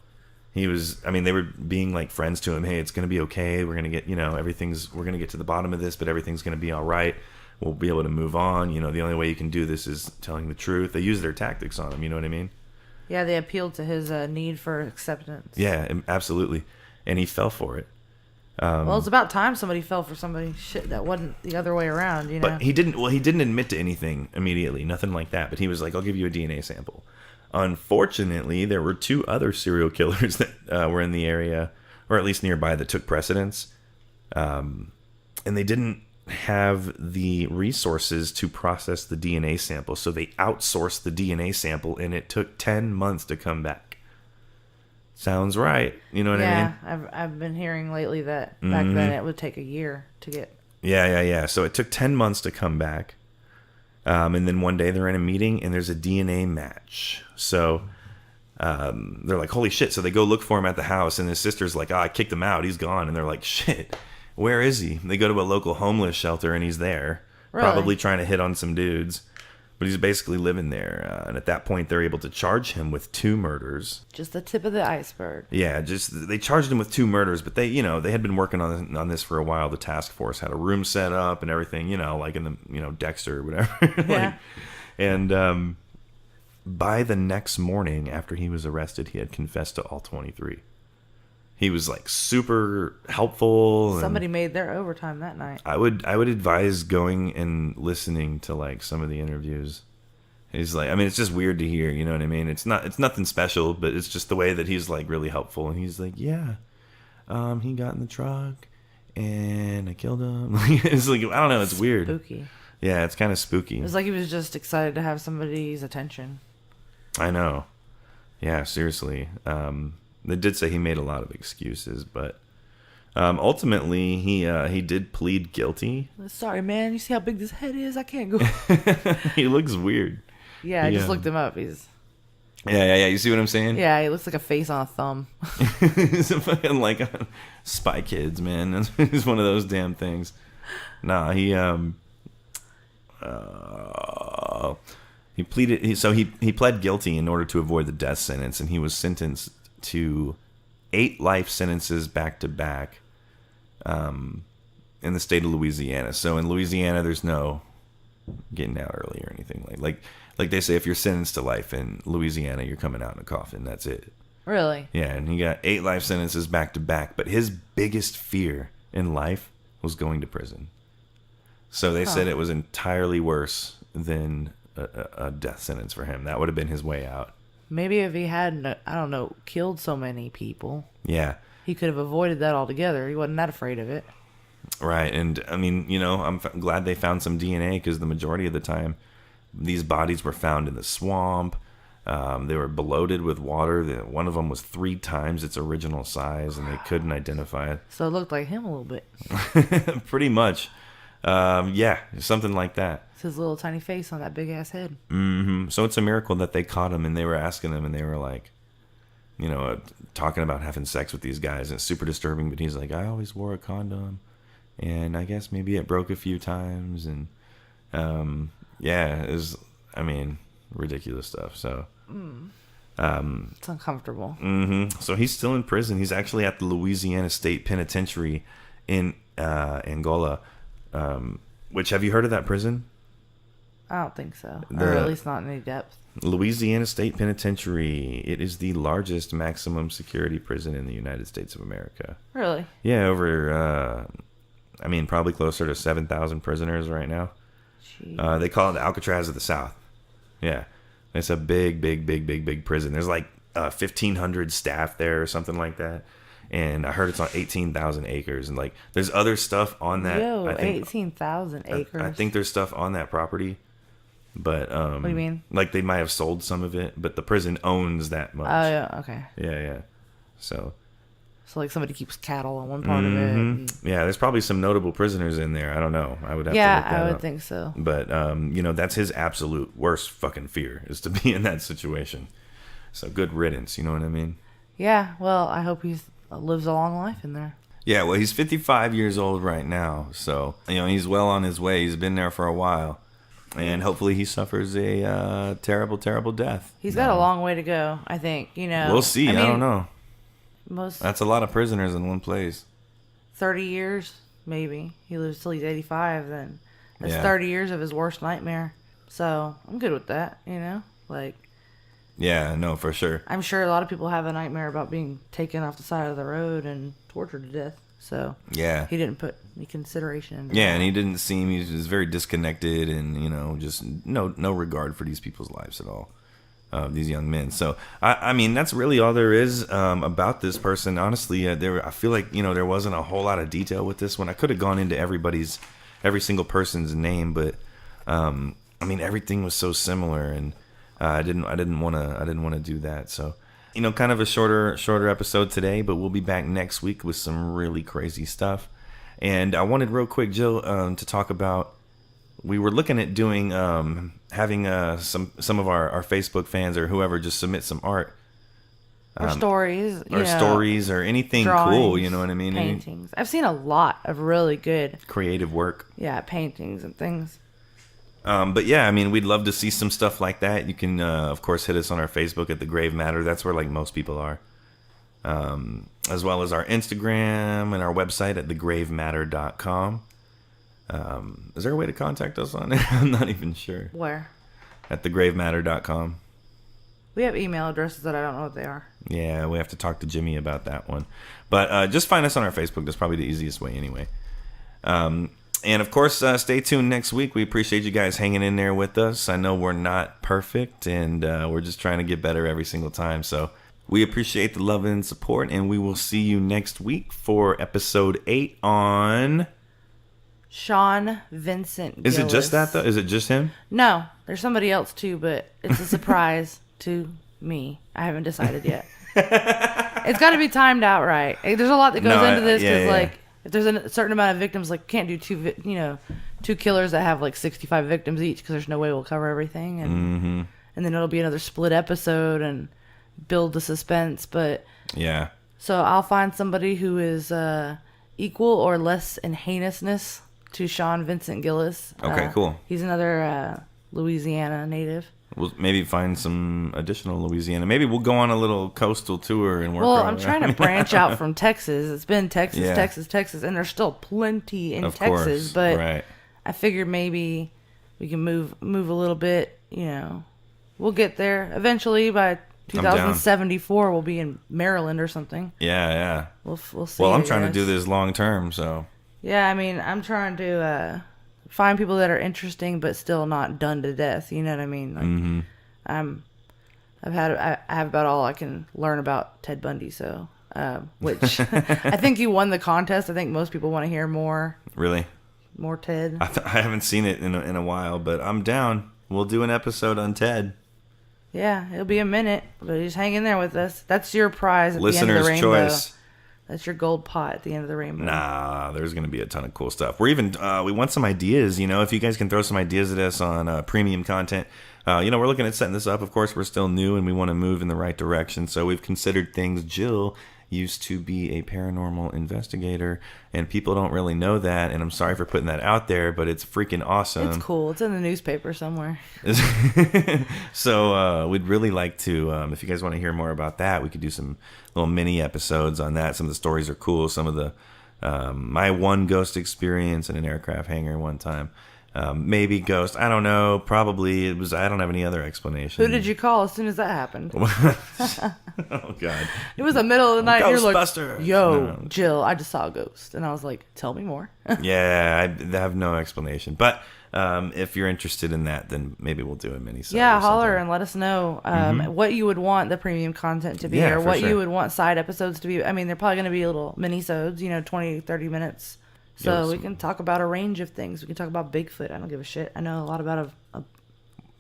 They were being like friends to him. Hey, it's going to be okay. We're going to get, we're going to get to the bottom of this, but everything's going to be all right. We'll be able to move on. The only way you can do this is telling the truth. They use their tactics on him. You know what I mean? Yeah, they appealed to his need for acceptance. Yeah, absolutely. And he fell for it. Well, it's about time somebody fell for somebody shit that wasn't the other way around, But he didn't admit to anything immediately. Nothing like that. But he was like, I'll give you a DNA sample. Unfortunately, there were 2 other serial killers that were in the area, or at least nearby, that took precedence. And they didn't have the resources to process the DNA sample, so they outsourced the DNA sample, and it took 10 months to come back. Sounds right. You know what I mean? Yeah, I've been hearing lately that back then it would take a year to get... Yeah. So it took 10 months to come back. And then one day they're in a meeting and there's a DNA match. So they're like, holy shit. So they go look for him at the house, and his sister's like, I kicked him out. He's gone. And they're like, shit, where is he? They go to a local homeless shelter, and he's there. Really? Probably trying to hit on some dudes. But he's basically living there. And at that point, they're able to charge him with 2 murders. Just the tip of the iceberg. Yeah, they charged him with 2 murders, but they had been working on this for a while. The task force had a room set up and everything, like in the, Dexter or whatever. Yeah. And by the next morning, after he was arrested, he had confessed to all 23. He was like super helpful. Somebody made their overtime that night. I would advise going and listening to like some of the interviews. He's like, it's just weird to hear, you know what I mean? It's nothing special, but it's just the way that he's like really helpful. And he's like, yeah, he got in the truck and I killed him. It's like, I don't know, it's weird. Spooky. Yeah, it's kind of spooky. It was like he was just excited to have somebody's attention. I know. Yeah, seriously. They did say he made a lot of excuses, but ultimately he did plead guilty. Sorry, man. You see how big this head is? I can't go. He looks weird. Yeah, I just looked him up. Yeah. You see what I'm saying? Yeah, he looks like a face on a thumb. He's a fucking like Spy Kids, man. He's one of those damn things. Nah, he pleaded. He pled guilty in order to avoid the death sentence, and he was sentenced to 8 life sentences back to back, in the state of Louisiana. So in Louisiana, there's no getting out early or anything like they say. If you're sentenced to life in Louisiana, you're coming out in a coffin. That's it. Really? Yeah, and he got 8 life sentences back to back. But his biggest fear in life was going to prison. So they said it was entirely worse than a death sentence for him. That would have been his way out. Maybe if he hadn't, I don't know, killed so many people, Yeah. he could have avoided that altogether. He wasn't that afraid of it. Right. And I mean, I'm glad they found some DNA, because the majority of the time these bodies were found in the swamp. They were bloated with water. One of them was 3 times its original size, and they couldn't identify it. So it looked like him a little bit. Pretty much. Yeah, something like that. It's his little tiny face on that big ass head. Mm-hmm. So it's a miracle that they caught him, and they were asking him, and they were like, talking about having sex with these guys, and it's super disturbing. But he's like, I always wore a condom, and I guess maybe it broke a few times, and yeah, it was, ridiculous stuff. So It's uncomfortable. mm-hmm. So he's still in prison. He's actually at the Louisiana State Penitentiary in Angola. Which, have you heard of that prison? I don't think so. Or at least not in any depth. Louisiana State Penitentiary. It is the largest maximum security prison in the United States of America. Really? Yeah, over, probably closer to 7,000 prisoners right now. Jeez. They call it the Alcatraz of the South. Yeah. It's a big prison. There's like 1,500 staff there or something like that. And I heard it's on 18,000 acres. And, there's other stuff on that. Yo, I think, 18,000 acres. I think there's stuff on that property. But, what do you mean? They might have sold some of it, but the prison owns that much. Oh, yeah, okay. Yeah. So somebody keeps cattle on one part of it. And... Yeah, there's probably some notable prisoners in there. I don't know. I would have to look that I would up. think so. But, that's his absolute worst fucking fear, is to be in that situation. So good riddance, you know what I mean? Yeah, well, I hope he lives a long life in there. Yeah, well, he's 55 years old right now. So, he's well on his way. He's been there for a while. And hopefully he suffers a terrible, terrible death. He's got a long way to go, I think. We'll see. I don't know. Most That's a lot of prisoners in one place. 30 years, maybe. He lives till he's 85, then. That's Yeah. 30 years of his worst nightmare. So, I'm good with that, Yeah, no, for sure. I'm sure a lot of people have a nightmare about being taken off the side of the road and tortured to death. So, Yeah. he didn't put any consideration into Yeah, that. and he didn't seem, he was very disconnected and, just no regard for these people's lives at all, these young men. So, that's really all there is about this person. Honestly, I feel like, there wasn't a whole lot of detail with this one. I could have gone into every single person's name, but, everything was so similar, and I didn't want to do that. So, kind of a shorter episode today, but we'll be back next week with some really crazy stuff. And I wanted real quick, Jill, to talk about, we were looking at doing, having some of our Facebook fans or whoever just submit some art. Or stories. Stories or anything drawings, cool, you know what I mean? Paintings. I've seen a lot of really good, Creative work. yeah, paintings and things. But yeah, we'd love to see some stuff like that. You can, of course, hit us on our Facebook at The Grave Matter. That's where, most people are. As well as our Instagram and our website at thegravematter.com. Is there a way to contact us on there? I'm not even sure. Where? At thegravematter.com. We have email addresses that I don't know what they are. Yeah, we have to talk to Jimmy about that one. But just find us on our Facebook. That's probably the easiest way anyway. And of course, stay tuned next week. We appreciate you guys hanging in there with us. I know we're not perfect, and we're just trying to get better every single time. So we appreciate the love and support, and we will see you next week for episode 8 on... Sean Vincent Gillis. Is it just that, though? Is it just him? No, there's somebody else too, but it's a surprise to me. I haven't decided yet. It's got to be timed out right. There's a lot that goes into this because, if there's a certain amount of victims, can't do two killers that have 65 victims each because there's no way we'll cover everything, and and then it'll be another split episode and build the suspense. But Yeah. so I'll find somebody who is equal or less in heinousness to Sean Vincent Gillis. Okay, cool. He's another Louisiana native. We'll maybe find some additional Louisiana. Maybe we'll go on a little coastal tour and work. Well, our I'm way trying to around. branch out from Texas. It's been Texas, Yeah. Texas, and there's still plenty in Of Texas. course, But right. I figured maybe we can move a little bit. You know, we'll get there eventually. By I'm down. 2074, we'll be in Maryland or something. Yeah. We'll see. Well, I'm I trying to guess. do this long term, so. Yeah, I mean, I'm trying to find people that are interesting but still not done to death. You know what I mean? Like, I have about all I can learn about Ted Bundy. So, which I think you won the contest. I think most people want to hear more Really? Ted. I haven't seen it in a while, but I'm down. We'll do an episode on Ted. Yeah, it'll be a minute, but just hang in there with us. That's your prize at the end of Listener's the rainbow. choice. That's your gold pot at the end of the rainbow. Nah, there's going to be a ton of cool stuff. We're even, we want some ideas, you know, if you guys can throw some ideas at us on premium content. You know, we're looking at setting this up. Of course, we're still new and we want to move in the right direction. So we've considered things. Jill used to be a paranormal investigator, and people don't really know that. And I'm sorry for putting that out there, but it's freaking awesome. It's cool. It's in the newspaper somewhere. So we'd really like to, if you guys want to hear more about that, we could do some little mini episodes on that. Some of the stories are cool. Some of the my one ghost experience in an aircraft hangar one time. Maybe ghost. I don't know. Probably it was. I don't have any other explanation. Who did you call as soon as that happened? Oh God! It was the middle of the night. And you're like, Ghostbusters. yo, No. Jill, I just saw a ghost. And I was like, tell me more. Yeah, I have no explanation. But if you're interested in that, then maybe we'll do a mini. Yeah, holler and let us know what you would want the premium content to be, Yeah, or for what sure. you would want side episodes to be. I mean, they're probably going to be little mini-sodes, 20, 30 minutes. So Yes. we can talk about a range of things. We can talk about Bigfoot. I don't give a shit. I know a lot about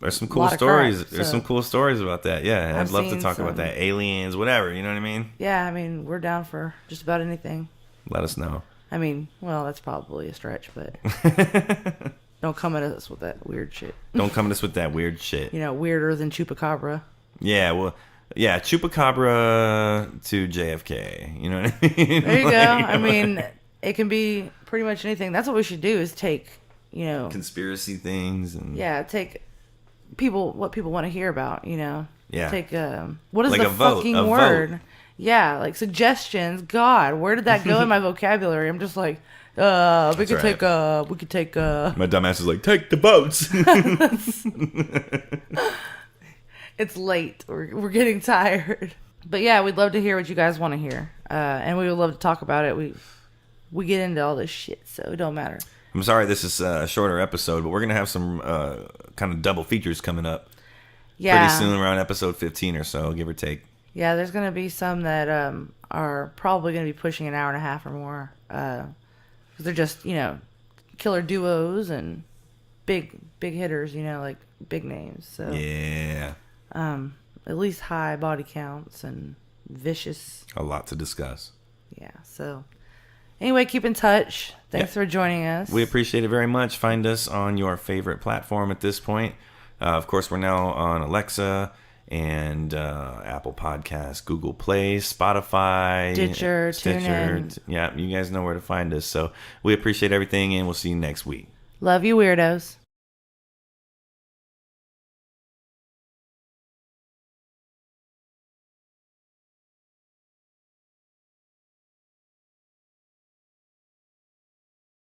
There's some cool lot of stories. crap, There's so- some cool stories about that. Yeah, I'd I've love to seen talk about some. that. Aliens, whatever. You know what I mean? yeah, I mean, we're down for just about anything. Let us know. I mean, well, that's probably a stretch, but don't come at us with that weird shit. Don't come at us with that weird shit. Weirder than Chupacabra. Yeah, well, yeah, Chupacabra to JFK. You know what I mean? There you go. Like, I mean, it can be pretty much anything. That's what we should do is take, conspiracy things and take what people want to hear about, Yeah. Take, what is Like the a vote, fucking a word? vote. Yeah, like suggestions. God, where did that go in my vocabulary? I'm just like, we could right. take, my dumbass is like, take the votes. it's late. We're getting tired. But yeah, we'd love to hear what you guys want to hear. And we would love to talk about it. We get into all this shit, so it don't matter. I'm sorry this is a shorter episode, but we're going to have some kind of double features coming up Yeah. pretty soon, around episode 15 or so, give or take. Yeah, there's going to be some that are probably going to be pushing an hour and a half or more. 'Cause they're just, killer duos and big hitters, like big names. So Yeah. at least high body counts and vicious. A lot to discuss. Yeah, so anyway, keep in touch. Thanks for joining us. We appreciate it very much. Find us on your favorite platform at this point. Of course, we're now on Alexa and Apple Podcasts, Google Play, Spotify, Stitcher, TuneIn. Yeah, you guys know where to find us. So we appreciate everything, and we'll see you next week. Love you, weirdos.